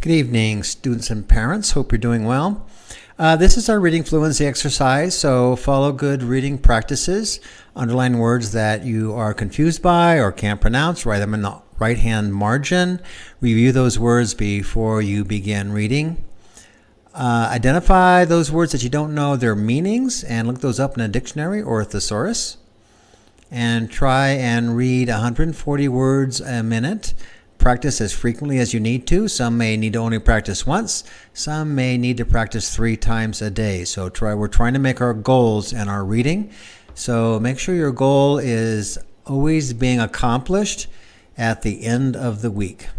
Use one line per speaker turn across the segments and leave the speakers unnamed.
Good evening, students and parents. Hope you're doing well. This is our reading fluency exercise, so follow good reading practices. Underline words that you are confused by or can't pronounce. Write them in the right-hand margin. Review those words before you begin reading. Identify those words that you don't know their meanings and look those up in a dictionary or a thesaurus. And try and read 140 words a minute. Practice as frequently as you need to. Some may need to only practice once. Some may need to practice 3 times a day. So we're trying to make our goals in our reading. So make sure your goal is always being accomplished at the end of the week.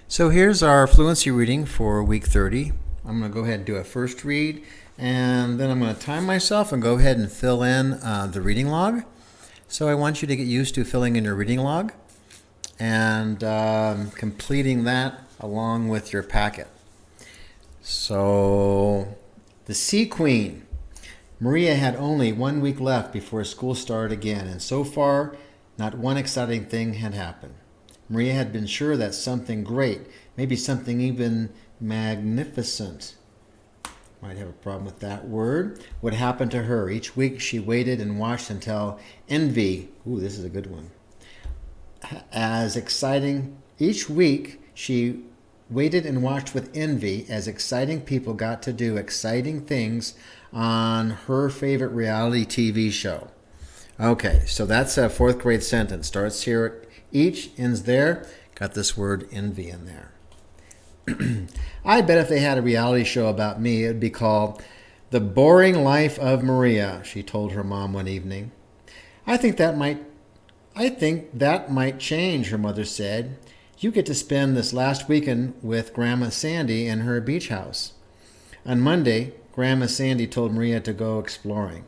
So here's our fluency reading for week 30. I'm going to go ahead and do a first read, and then I'm going to time myself and go ahead and fill in the reading log. So I want you to get used to filling in your reading log and completing that along with your packet. So the Sea Queen. Maria had only 1 week left before school started again, and so far not one exciting thing had happened. Maria had been sure that something great, maybe something even magnificent, might have a problem with that word, would happen to her. Each week she waited and watched until envy, this is a good one, each week she waited and watched with envy as exciting people got to do exciting things on her favorite reality TV show. Okay, so that's a 4th grade sentence. Starts here, each, ends there, got this word envy in there. I bet if they had a reality show about me, it would be called The Boring Life of Maria, she told her mom one evening. I think that might change, her mother said. You get to spend this last weekend with Grandma Sandy in her beach house. On Monday, Grandma Sandy told Maria to go exploring.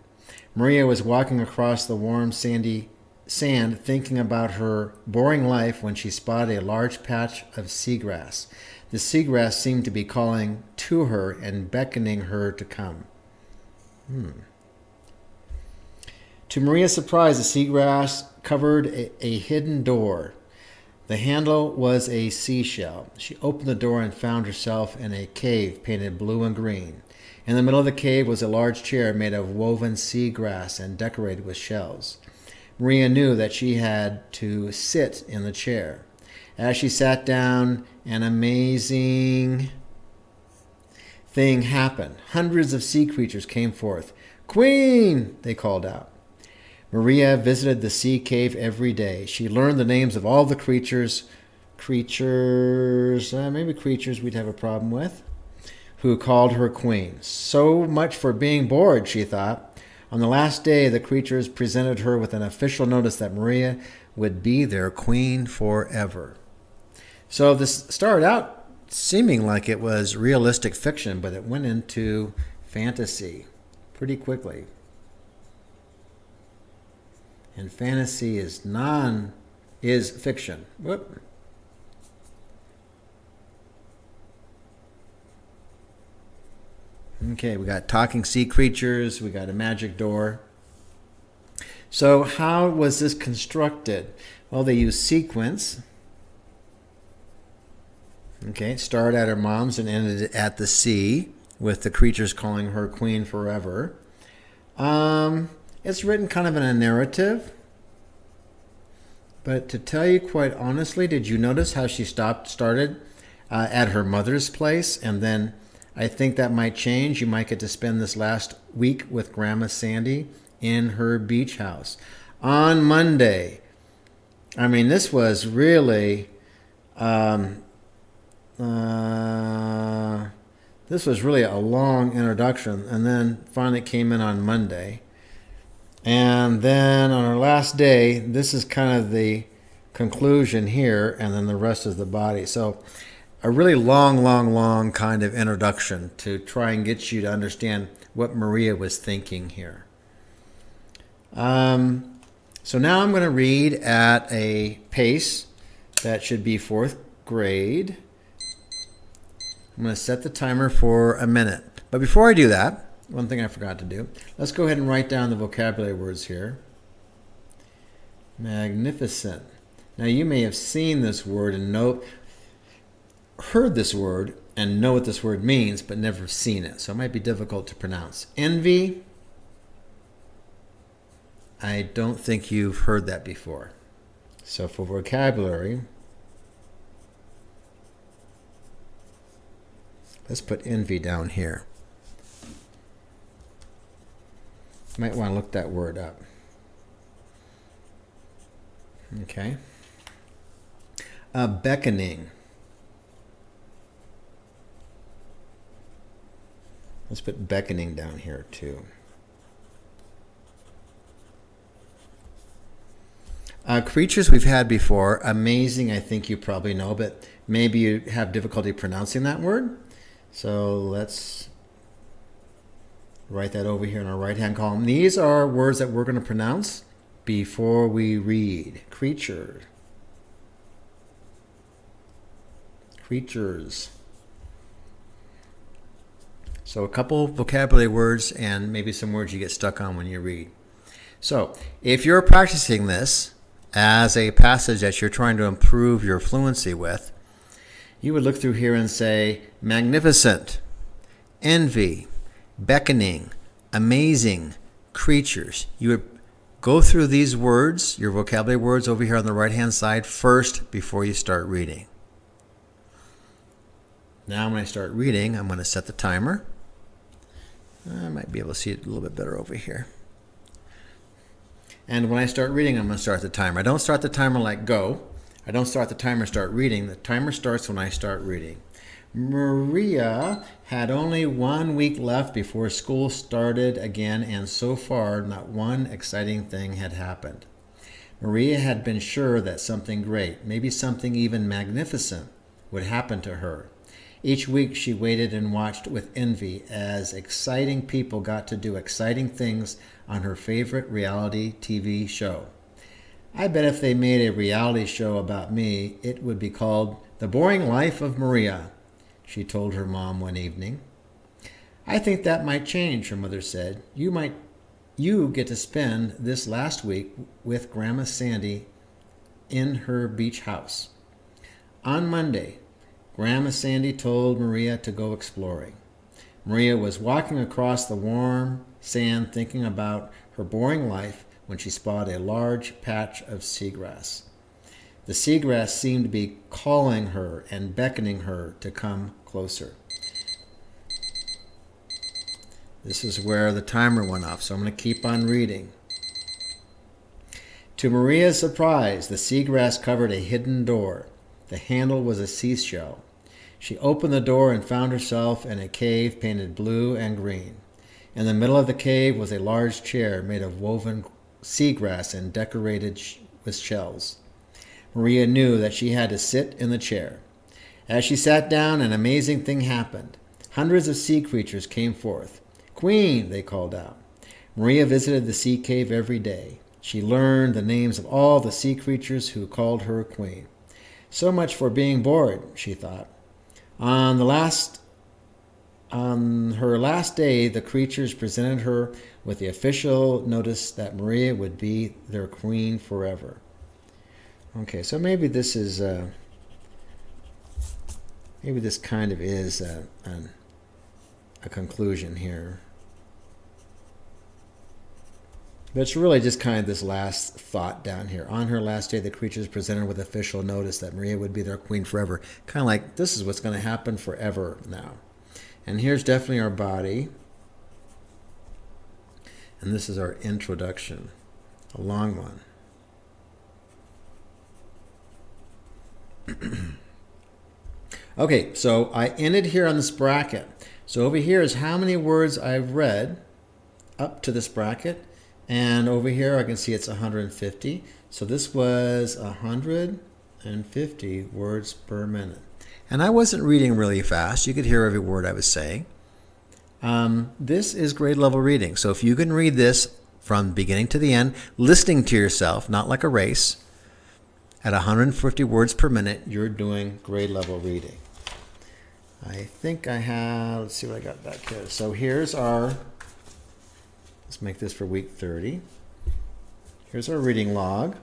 Maria was walking across the warm sandy sand thinking about her boring life when she spotted a large patch of seagrass. The seagrass seemed to be calling to her and beckoning her to come. To Maria's surprise, the seagrass covered a hidden door. The handle was a seashell. She opened the door and found herself in a cave painted blue and green. In the middle of the cave was a large chair made of woven seagrass and decorated with shells. Maria knew that she had to sit in the chair. As she sat down, an amazing thing happened. Hundreds of sea creatures came forth. "Queen!" they called out. Maria visited the sea cave every day. She learned the names of all the creatures we'd have a problem with, who called her queen. So much for being bored, she thought. On the last day, the creatures presented her with an official notice that Maria would be their queen forever. So this started out seeming like it was realistic fiction, but it went into fantasy pretty quickly. And fantasy is fiction. Whoop. Okay, we got talking sea creatures, we got a magic door. So how was this constructed? Well, they used sequence. Okay, it started at her mom's and ended at the sea, with the creatures calling her queen forever. It's written kind of in a narrative. But to tell you quite honestly, did you notice how she started at her mother's place? And then I think that might change. You might get to spend this last week with Grandma Sandy in her beach house. On Monday. I mean, this was really... this was really a long introduction, and then finally came in on Monday. And then on our last day, this is kind of the conclusion here, and then the rest is the body. So a really long kind of introduction to try and get you to understand what Maria was thinking here. So now I'm going to read at a pace that should be 4th grade. I'm going to set the timer for a minute. But before I do that, one thing I forgot to do, let's go ahead and write down the vocabulary words here. Magnificent. Now you may have seen this word and note heard this word and know what this word means, but never seen it. So it might be difficult to pronounce. Envy, I don't think you've heard that before. So for vocabulary, let's put envy down here. You might want to look that word up. Okay. Beckoning. Let's put beckoning down here too. Creatures we've had before. Amazing, I think you probably know, but maybe you have difficulty pronouncing that word. So let's write that over here in our right-hand column. These are words that we're going to pronounce before we read. Creature. Creatures. So a couple vocabulary words and maybe some words you get stuck on when you read. So if you're practicing this as a passage that you're trying to improve your fluency with, you would look through here and say magnificent, envy, beckoning, amazing, creatures. You would go through these words, your vocabulary words over here on the right-hand side first before you start reading. Now when I start reading, I'm going to set the timer. I might be able to see it a little bit better over here. And when I start reading, I'm going to start the timer. I don't start the timer like go. I don't start the timer, start reading. The timer starts when I start reading. Maria had only 1 week left before school started again, and so far, not one exciting thing had happened. Maria had been sure that something great, maybe something even magnificent, would happen to her. Each week she waited and watched with envy as exciting people got to do exciting things on her favorite reality TV show. I bet if they made a reality show about me, it would be called The Boring Life of Maria, she told her mom one evening. I think that might change, her mother said. You get to spend this last week with Grandma Sandy in her beach house. On Monday, Grandma Sandy told Maria to go exploring. Maria was walking across the warm sand thinking about her boring life when she spotted a large patch of seagrass. The seagrass seemed to be calling her and beckoning her to come closer. This is where the timer went off, so I'm going to keep on reading. To Maria's surprise, the seagrass covered a hidden door. The handle was a seashell. She opened the door and found herself in a cave painted blue and green. In the middle of the cave was a large chair made of woven seagrass and decorated with shells. Maria knew that she had to sit in the chair. As she sat down, an amazing thing happened. Hundreds of sea creatures came forth. "Queen," they called out. Maria visited the sea cave every day. She learned the names of all the sea creatures who called her queen. So much for being bored, she thought. On her last day, the creatures presented her with the official notice that Maria would be their queen forever. Okay, so maybe this is maybe this kind of is a conclusion here. But it's really just kind of this last thought down here. On her last day, the creatures presented with official notice that Maria would be their queen forever. Kind of like, this is what's going to happen forever now. And here's definitely our body. And this is our introduction, a long one. Okay, so I ended here on this bracket. So over here is how many words I've read up to this bracket. And over here I can see it's 150. So this was 150 words per minute. And I wasn't reading really fast. You could hear every word I was saying. This is grade level reading. So if you can read this from beginning to the end, listening to yourself, not like a race, at 150 words per minute, you're doing grade level reading. I think I have, let's see what I got back here. So here's our, let's make this for week 30. Here's our reading log.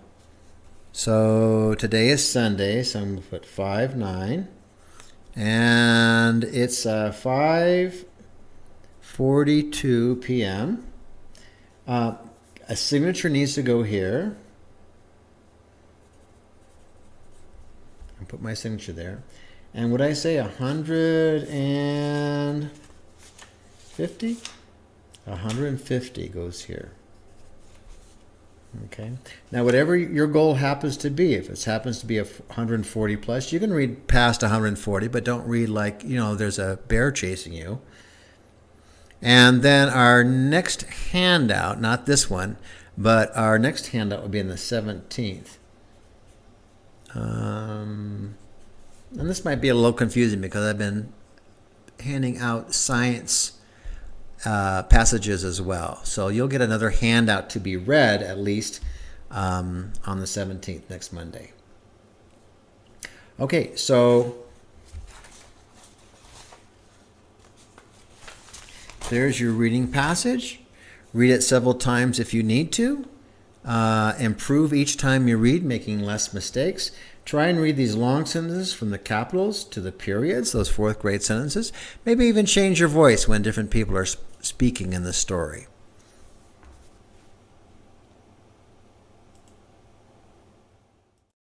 So today is Sunday, so I'm going to put 5/9. And it's 5:42 p.m. A signature needs to go here. I'll put my signature there. And would I say 150? 150 goes here. Okay. Now, whatever your goal happens to be, if it happens to be 140 plus, you can read past 140, but don't read like, there's a bear chasing you. And then our next handout, not this one, but our next handout would be in the 17th. And this might be a little confusing because I've been handing out science passages as well. So you'll get another handout to be read at least on the 17th, next Monday. Okay, so there's your reading passage. Read it several times if you need to. Improve each time you read, making less mistakes. Try and read these long sentences from the capitals to the periods, those fourth grade sentences. Maybe even change your voice when different people are speaking in the story.